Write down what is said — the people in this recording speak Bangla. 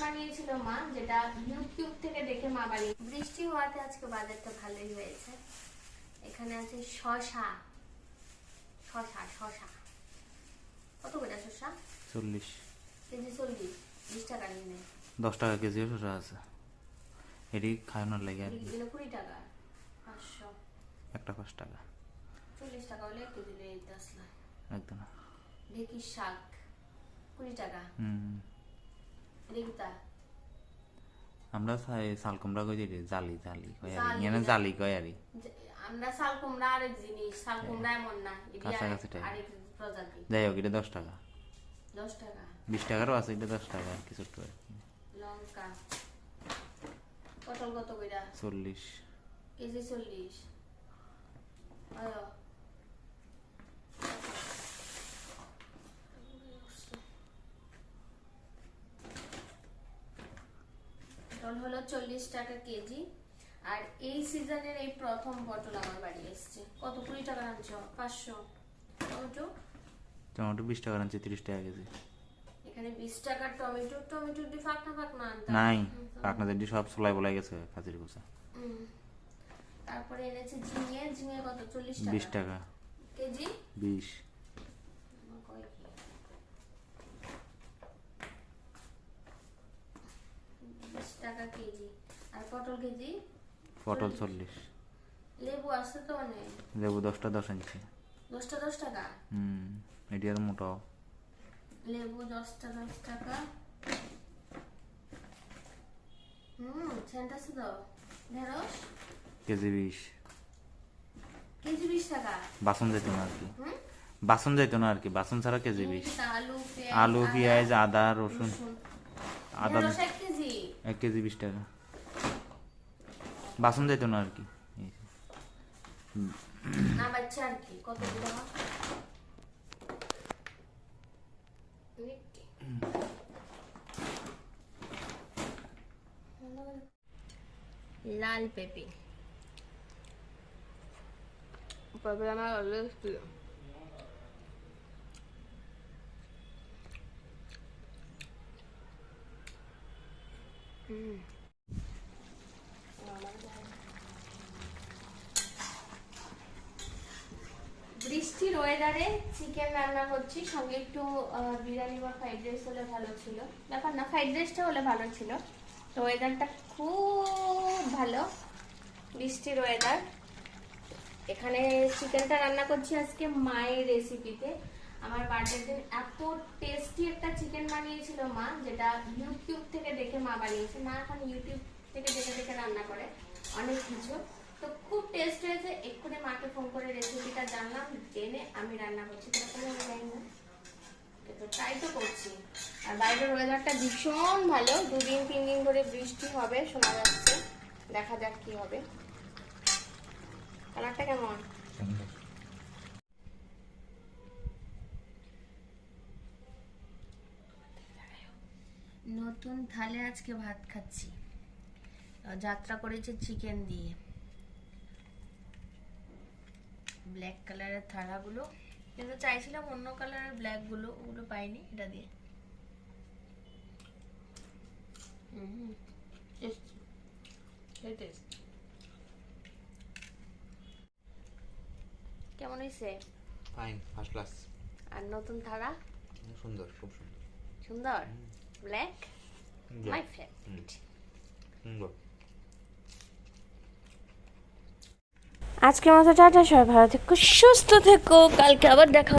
বানিয়েছিল মা, যেটা ইউটিউব থেকে দেখে মা বানিয়ে। বৃষ্টি হওয়াতে আজকে বাজারটা ভালোই হয়েছে। এখানে আছে শসা। শসা শসা কত করে শসা? 40 কেজি 40, 20 টাকা নিয়ে। 10 টাকা কেজি শসা আছে। এটি খাওয়ানোর লাগে আর কি। 20 টাকা, 500 একটা 5 টাকা, 40 টাকা হলে একটু দিলে এই 10 লাখ। একদম ঢেঁকির শাক 20 টাকা। রেগুতা আমরা শাল কুমড়া কই দিই, জালি জালি কয় আর এখানে জালি কয় আর আমরা শাল কুমড়া আরেক জিনিস, শাল কুমড়া এমন না, এটা কাছাকাছি টাইপ। আরেক প্রজাতি। যাই হোক, এটা 10 টাকা। 10 টাকা 20 টাকারও আছে, এটা 10 টাকা আর কি, ছোট্ট আর কি। লঙ্কা, পটল কত কইরা? 40 কেজি 40। আয় পটল হলো 40 টাকা কেজি। আর এই সিজনের এই প্রথম পটল আমার বাড়ি এসছে। কত? 20 টাকা আনছো? 500। টমেটো, টমেটো 20 টাকা আনছে, 30 টাকা কেজি। এখানে 20 টাকার টমেটো। টমেটো দি ফাঁকনা ফাঁকনা আনতে নাই, আপনাদের দি সব সোলাই বলাই গেছে কাজের গোছা। তারপরে এনেছে ঝিঙে। ঝিঙে কত? 40 টাকা। 20 টাকা কেজি 20। 20 টাকা কেজি। আর পটল কেজি? পটল 40। লেবু আছে তো অনেক। লেবু 10টা 10 আনছে। 10টা 10 টাকা। এটি আর মোটা। লেবু 10টা 10 টাকা। সেন্ট আছে তো। ঢেঁড়স কেজি 20। কেজি 20 টাকা। বাসন যাইতো না আর কি, বাসন যাইতো না আর কি, বাসন ছাড়া কেজি 20। আলু পেঁয়াজ আদা রসুন। আদা ঢেঁড়স 1 কেজি। 1 কেজি 20 টাকা। বাসন যাইতো না আর কি। না বাচ্চা আর কি কত টাকা? লাল পেঁপে। পেঁপে আমার অলওয়েজ প্রিয়। বৃষ্টির ওয়েদারে চিকেন রান্না করছি, সঙ্গে একটু বিরিয়ানি বা ফ্রাইড রাইস হলে ভালো ছিল। ব্যাপার না, ফ্রাইড রাইসটা হলে ভালো ছিল। তো ওয়েদারটা খুব ভালো, বৃষ্টির ওয়েদার। এখানে চিকেনটা রান্না করছি আজকে মায়ের রেসিপিতে। আমার বার্থডের দিন এত টেস্টি একটা চিকেন বানিয়েছিল মা, যেটা ইউটিউব থেকে দেখে মা বানিয়েছে। মা এখন ইউটিউব থেকে দেখে দেখে রান্না করে অনেক কিছু, তো খুব টেস্ট হয়েছে। এক্ষুনি মাকে ফোন করে রেসিপিটা জানলাম, জেনে আমি রান্না করছি। তো ট্রাই তো করছি। আর বাইরের ওয়েদারটা ভীষণ ভালো, 2-3 দিন ধরে বৃষ্টি হবে শোনা যাচ্ছে। দেখা যাক কি হবে। কালারটা কেমন? নতুন থালে আজকে ভাত খাচ্ছি। যাত্রা করেছে চিকেন দিয়ে। ব্ল্যাক কালারের থালাগুলো, কিন্তু চাইছিলাম অন্য কালারের ব্ল্যাক গুলো, ওগুলো পাইনি। এটা দিয়ে কেমন হয়েছে? Fine, first class. আর নতুন থালা সুন্দর, খুব সুন্দর। সুন্দর। Black my favourite. আজকের মতো টাটা, সবাই ভালো থেকো, সুস্থ থেকো। কালকে আবার দেখা।